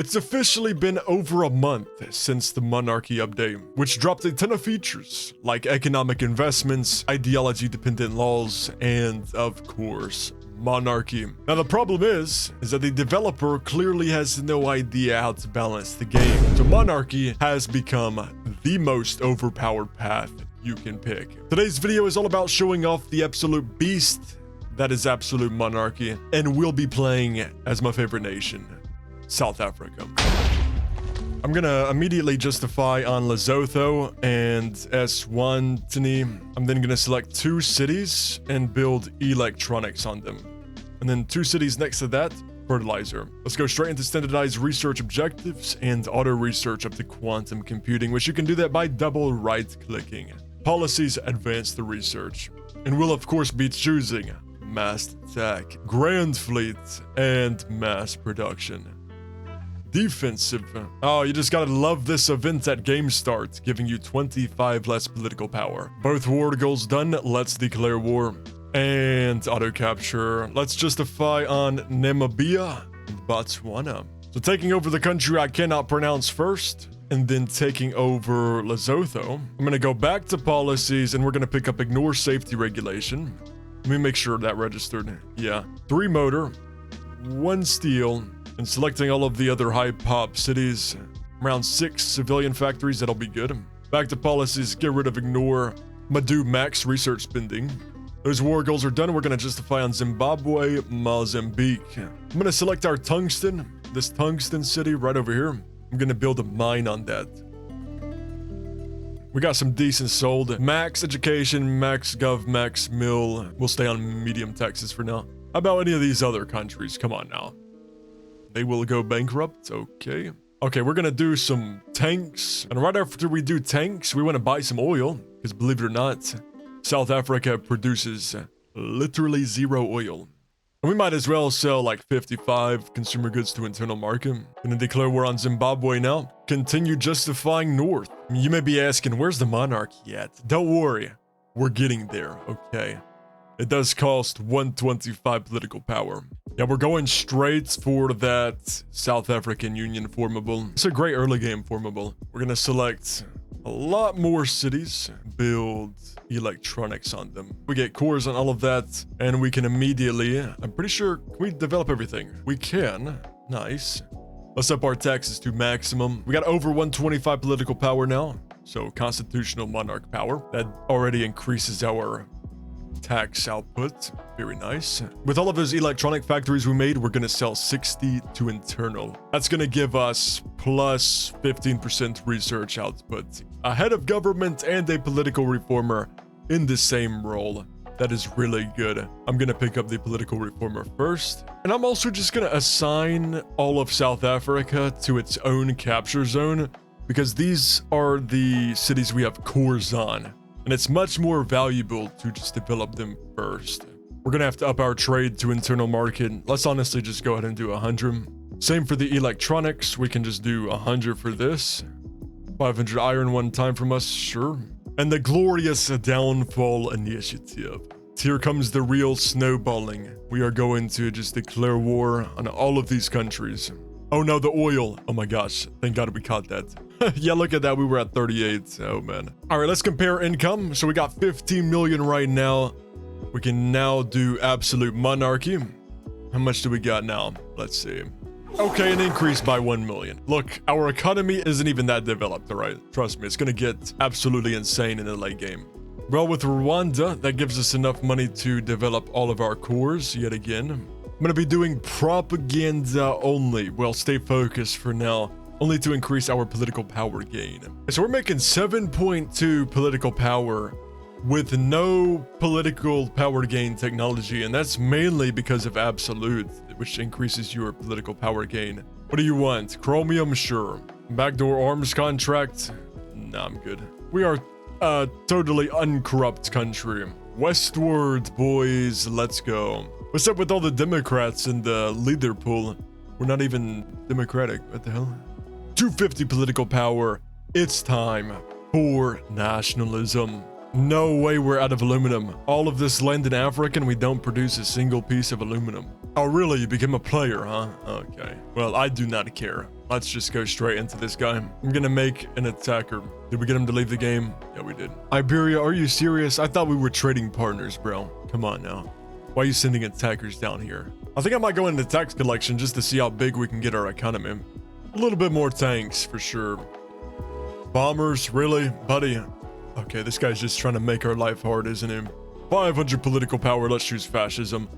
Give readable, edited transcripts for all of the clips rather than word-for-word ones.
It's officially been over a month since the Monarchy update, which dropped a ton of features like economic investments, ideology-dependent laws, and of course, monarchy. Now the problem is that the developer clearly has no idea how to balance the game. So monarchy has become the most overpowered path you can pick. Today's video is all about showing off the absolute beast that is absolute monarchy, and we'll be playing as my favorite nation, South Africa. I'm gonna immediately justify on Lesotho and Eswatini. I'm then gonna select 2 cities and build electronics on them. And then 2 cities next to that, fertilizer. Let's go straight into standardized research objectives and auto research up to quantum computing, which you can do that by double right clicking. Policies, advance the research. And we'll of course be choosing mass attack, grand fleet, and mass production. Defensive. Oh, you just gotta love this event at game start, giving you 25 less political power. Both war goals done, let's declare war. And auto capture. Let's justify on Namibia and Botswana. So taking over the country I cannot pronounce first, and then taking over Lesotho. I'm gonna go back to policies and we're gonna pick up ignore safety regulation. Let me make sure that registered. Yeah. 3 motor, 1 steel, and selecting all of the other high pop cities. Around 6 civilian factories, that'll be good. Back to policies, get rid of ignore. I'm gonna do max research spending. Those war goals are done. We're gonna justify on Zimbabwe, Mozambique. I'm gonna select our tungsten, this tungsten city right over here. I'm gonna build a mine on that. We got some decent sold. Max education, max gov, max mill. We'll stay on medium taxes for now. How about any of these other countries? Come on now. They will go bankrupt. Okay. Okay, we're gonna do some tanks. And right after we do tanks, we wanna buy some oil. Because believe it or not, South Africa produces literally 0 oil. And we might as well sell like 55 consumer goods to internal market. Gonna declare war on Zimbabwe now. Continue justifying north. You may be asking, where's the monarchy at? Don't worry, we're getting there, okay? It does cost 125 political power. Yeah, we're going straight for that South African Union formable. It's a great early game formable. We're gonna select a lot more cities, build electronics on them. We get cores on all of that, and we can immediately, I'm pretty sure, can we develop everything? We can. Nice. Let's up our taxes to maximum. We got over 125 political power now, so constitutional monarch power. That already increases our tax output. Very nice. With all of those electronic factories we made, we're gonna sell 60 to internal. That's gonna give us plus 15% research output. A head of government and a political reformer in the same role. That is really good. I'm gonna pick up the political reformer first. And I'm also just gonna assign all of South Africa to its own capture zone, because these are the cities we have cores on. And it's much more valuable to just develop them first. We're gonna have to up our trade to internal market. Let's honestly just go ahead and do 100. Same for the electronics. We can just do 100 for this. 500 iron one time from us, sure. And the glorious downfall initiative. Here comes the real snowballing. We are going to just declare war on all of these countries. Oh no, the oil. Oh my gosh, thank God we caught that. Yeah, look at that, we were at 38. Oh man. All right, let's compare income. So we got 15 million right now. We can now do absolute monarchy. How much do we got now? Let's see. Okay, an increase by 1 million. Look, our economy isn't even that developed, all right? Trust me, it's gonna get absolutely insane in the late game. Well, with Rwanda, that gives us enough money to develop all of our cores yet again. I'm gonna be doing propaganda only. Well, stay focused for now, only to increase our political power gain. So we're making 7.2 political power with no political power gain technology, and that's mainly because of absolute, which increases your political power gain. What do you want? Chromium? Sure. Backdoor arms contract? Nah, I'm good. We are a totally uncorrupt country. Westward, boys, let's go. What's up with all the Democrats in the leader pool? We're not even democratic. What the hell? 250 political power. It's time for nationalism. No way we're out of aluminum. All of this land in Africa and we don't produce a single piece of aluminum. Oh really, you became a player, huh? Okay. Well, I do not care. Let's just go straight into this guy. I'm gonna make an attacker. Did we get him to leave the game? Yeah, we did. Iberia, are you serious? I thought we were trading partners, bro. Come on now. Why are you sending attackers down here? I think I might go into tax collection just to see how big we can get our economy. A little bit more tanks for sure. Bombers, really? Buddy. Okay, this guy's just trying to make our life hard, isn't he? 500 political power, let's choose fascism.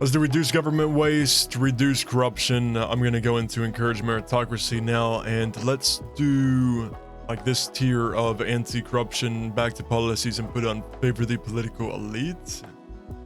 Let's do reduce government waste, reduce corruption. I'm gonna go into encourage meritocracy now, and let's do like this tier of anti-corruption back to policies and put on favor the political elite.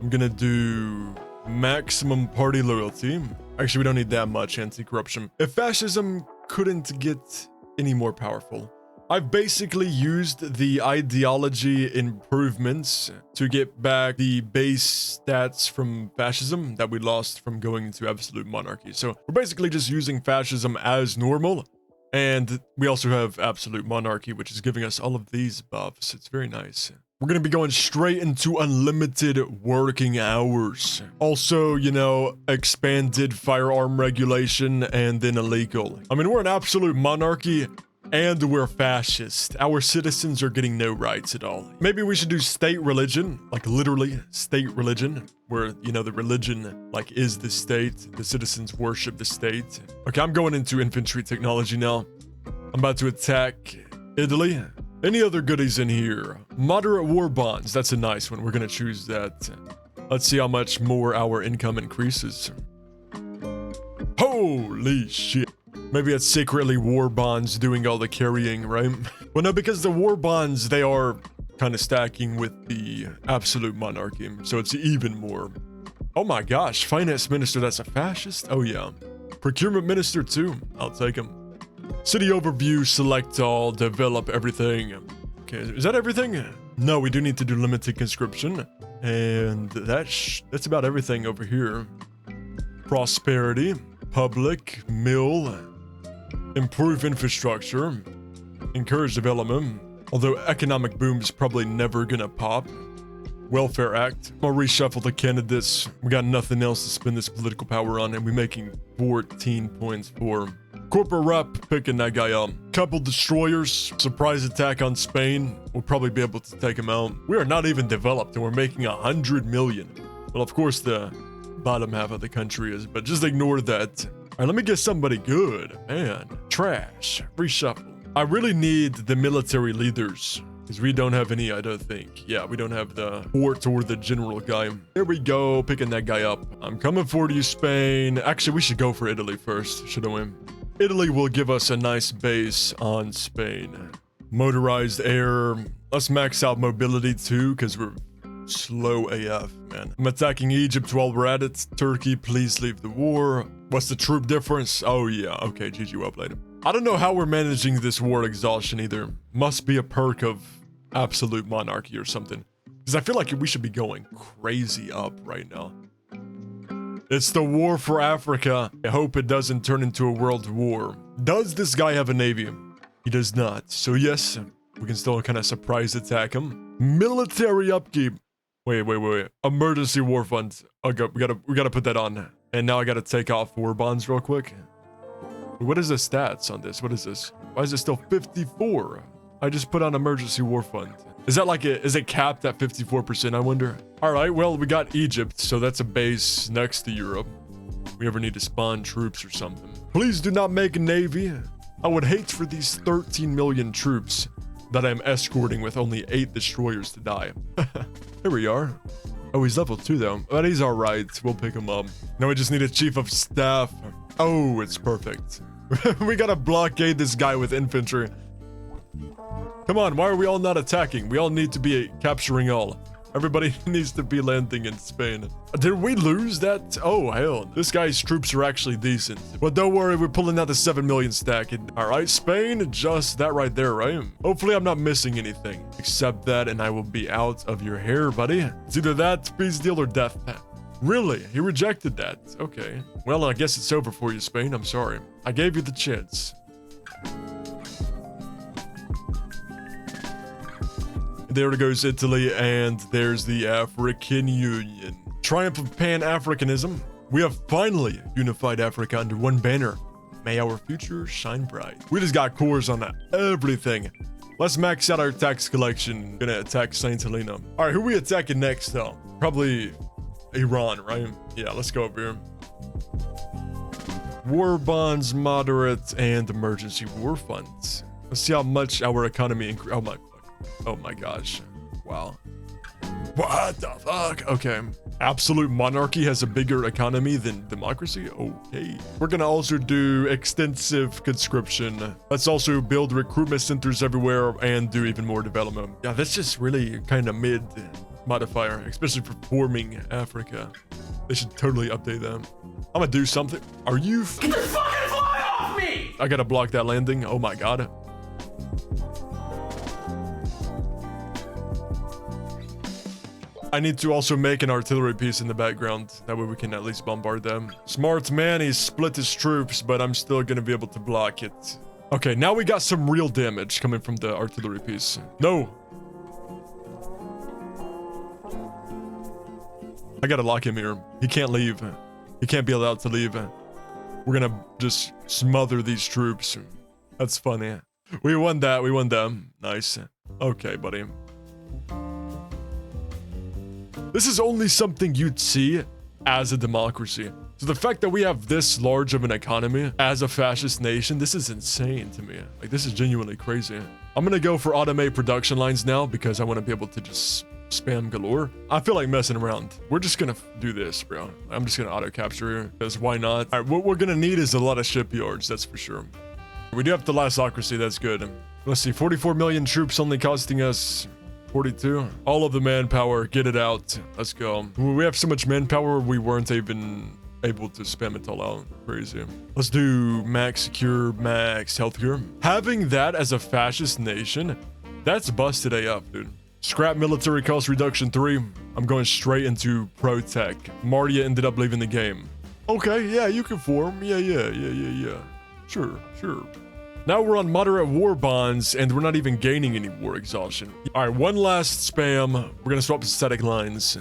I'm gonna do maximum party loyalty. Actually, we don't need that much anti-corruption. If fascism couldn't get any more powerful, I've basically used the ideology improvements to get back the base stats from fascism that we lost from going into absolute monarchy. So we're basically just using fascism as normal. And we also have absolute monarchy, which is giving us all of these buffs. It's very nice. We're going to be going straight into unlimited working hours. Also, you know, expanded firearm regulation and then illegal. I mean, we're an absolute monarchy. And we're fascist. Our citizens are getting no rights at all. Maybe we should do state religion, like literally state religion, where, you know, the religion like is the state. The citizens worship the state. Okay, I'm going into infantry technology now. I'm about to attack Italy. Any other goodies in here? Moderate war bonds. That's a nice one. We're going to choose that. Let's see how much more our income increases. Holy shit. Maybe it's secretly war bonds doing all the carrying, right? Well, no, because the war bonds, they are kind of stacking with the absolute monarchy. So it's even more. Oh my gosh, finance minister, that's a fascist? Oh yeah. Procurement minister too. I'll take him. City overview, select all, develop everything. Okay, is that everything? No, we do need to do limited conscription. And that's about everything over here. Prosperity, public, mill, improve infrastructure, encourage development, although economic boom is probably never gonna pop. Welfare Act. I'll reshuffle the candidates. We got nothing else to spend this political power on, and we're making 14 points for corporate rep, picking that guy up. Couple destroyers, surprise attack on Spain. We'll probably be able to take him out. We are not even developed, and we're making 100 million. Well, of course, the bottom half of the country is, but just ignore that. All right, let me get somebody good. Man, trash. Reshuffle. I really need the military leaders because we don't have any, I don't think. Yeah, we don't have the fort or the general guy. There we go, picking that guy up. I'm coming for you, Spain. Actually, we should go for Italy first, shouldn't we? Italy will give us a nice base on Spain. Motorized air. Let's max out mobility too because we're slow AF, man. I'm attacking Egypt while we're at it. Turkey, please leave the war. What's the troop difference? Oh yeah, okay, GG, well played. I don't know how we're managing this war exhaustion either. Must be a perk of absolute monarchy or something. Because I feel like we should be going crazy up right now. It's the war for Africa. I hope it doesn't turn into a world war. Does this guy have a navy? He does not. So yes, we can still kind of surprise attack him. Military upkeep. Wait. Emergency war fund. Okay, we gotta put that on. And now I gotta take off war bonds real quick. What is the stats on this? What is this? Why is it still 54? I just put on emergency war fund. Is that like is it capped at 54%, I wonder? All right, well, we got Egypt, so that's a base next to Europe. We ever need to spawn troops or something. Please do not make a navy. I would hate for these 13 million troops that I'm escorting with only 8 destroyers to die. Here we are. Oh, he's level 2 though, but he's all right. We'll pick him up. Now we just need a chief of staff. Oh, it's perfect. We gotta blockade this guy with infantry. Come on, why are we all not attacking? We all need to be capturing all. Everybody needs to be landing in Spain. Did we lose that? Oh, hell. This guy's troops are actually decent. But don't worry, we're pulling out the 7 million stack. All right, Spain, just that right there, right? Hopefully I'm not missing anything. Accept that and I will be out of your hair, buddy. It's either that, peace deal, or death. Really? He rejected that. Okay. Well, I guess it's over for you, Spain. I'm sorry. I gave you the chance. There goes Italy, and there's the African Union. Triumph of Pan-Africanism. We have finally unified Africa under one banner. May our future shine bright. We just got cores on everything. Let's max out our tax collection. Gonna attack Saint Helena. All right, who we attacking next though? Probably Iran, right? Yeah, let's go over here. War bonds, moderate, and emergency war funds. Let's see how much our economy oh my gosh. Wow. What the fuck? Okay. Absolute monarchy has a bigger economy than democracy? Okay. We're gonna also do extensive conscription. Let's also build recruitment centers everywhere and do even more development. Yeah, that's just really kind of mid modifier, especially for forming Africa. They should totally update them. I'm gonna do something. Are you? Get the fucking fly off me! I gotta block that landing. Oh my god. I need to also make an artillery piece in the background. That way we can at least bombard them. Smart man, he split his troops, but I'm still gonna be able to block it. Okay, now we got some real damage coming from the artillery piece. No! I gotta lock him here. He can't leave. He can't be allowed to leave. We're gonna just smother these troops. That's funny. We won that. We won them. Nice. Okay, buddy. This is only something you'd see as a democracy. So the fact that we have this large of an economy as a fascist nation, this is insane to me. Like, this is genuinely crazy. I'm gonna go for automated production lines now because I want to be able to just spam galore. I feel like messing around. We're just gonna do this, bro. I'm just gonna auto capture here because why not? All right, what we're gonna need is a lot of shipyards, that's for sure. We do have the lastocracy, that's good. Let's see, 44 million troops only costing us 42. All of the manpower, get it out. Let's go. We have so much manpower, we weren't even able to spam it all out. Crazy. Let's do max secure, max healthcare. Having that as a fascist nation, that's busted AF, dude. Scrap military cost reduction 3. I'm going straight into pro tech. Mardia ended up leaving the game. Okay, yeah, you can form. Yeah. Sure. Now we're on moderate war bonds, and we're not even gaining any war exhaustion. All right, one last spam. We're gonna swap to static lines.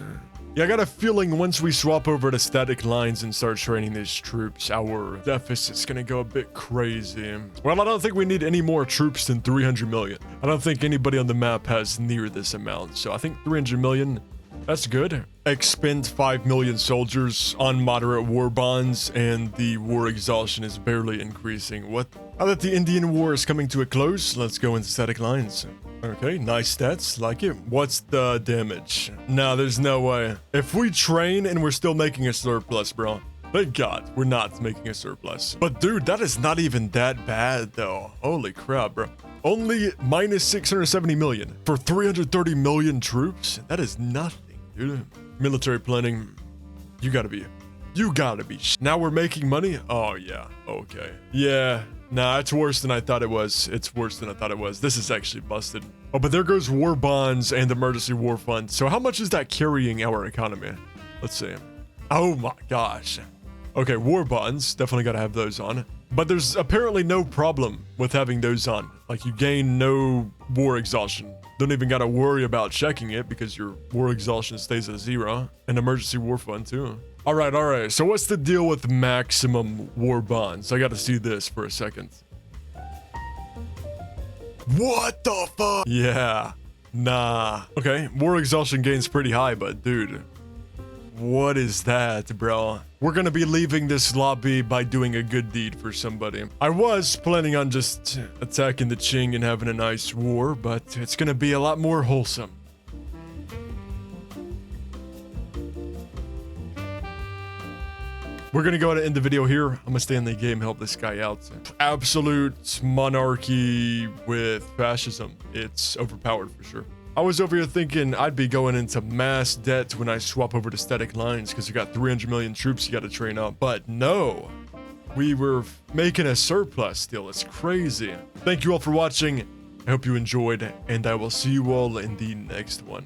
Yeah, I got a feeling once we swap over to static lines and start training these troops, our deficit's gonna go a bit crazy. Well, I don't think we need any more troops than 300 million. I don't think anybody on the map has near this amount, so I think 300 million, that's good. Expend 5 million soldiers on moderate war bonds, and the war exhaustion is barely increasing. What? Now that the Indian War is coming to a close, let's go into static lines. Okay, nice stats, like it. What's the damage? No, there's no way. If we train and we're still making a surplus, bro. Thank God we're not making a surplus. But dude, that is not even that bad though. Holy crap, bro. Only minus 670 million for 330 million troops? That is nothing, dude. Military planning, you gotta be. Now we're making money? Oh yeah, okay. Yeah. Nah, it's worse than I thought it was. This is actually busted. Oh, but there goes war bonds and emergency war fund. So how much is that carrying our economy? Let's see. Oh my gosh. Okay, war bonds. Definitely got to have those on. But there's apparently no problem with having those on. Like, you gain no war exhaustion. Don't even got to worry about checking it because your war exhaustion stays at 0. And emergency war fund too. All right. So what's the deal with maximum war bonds? I got to see this for a second. What the fuck? Yeah. Nah. Okay, war exhaustion gain's pretty high, but dude, what is that, bro? We're gonna be leaving this lobby by doing a good deed for somebody. I was planning on just attacking the Qing and having a nice war, but it's gonna be a lot more wholesome. We're gonna go ahead and end the video here. I'm gonna stay in the game, help this guy out. Absolute monarchy with fascism. It's overpowered for sure. I was over here thinking I'd be going into mass debt when I swap over to static lines because you got 300 million troops you got to train up. But no, we were making a surplus still. It's crazy. Thank you all for watching. I hope you enjoyed, and I will see you all in the next one.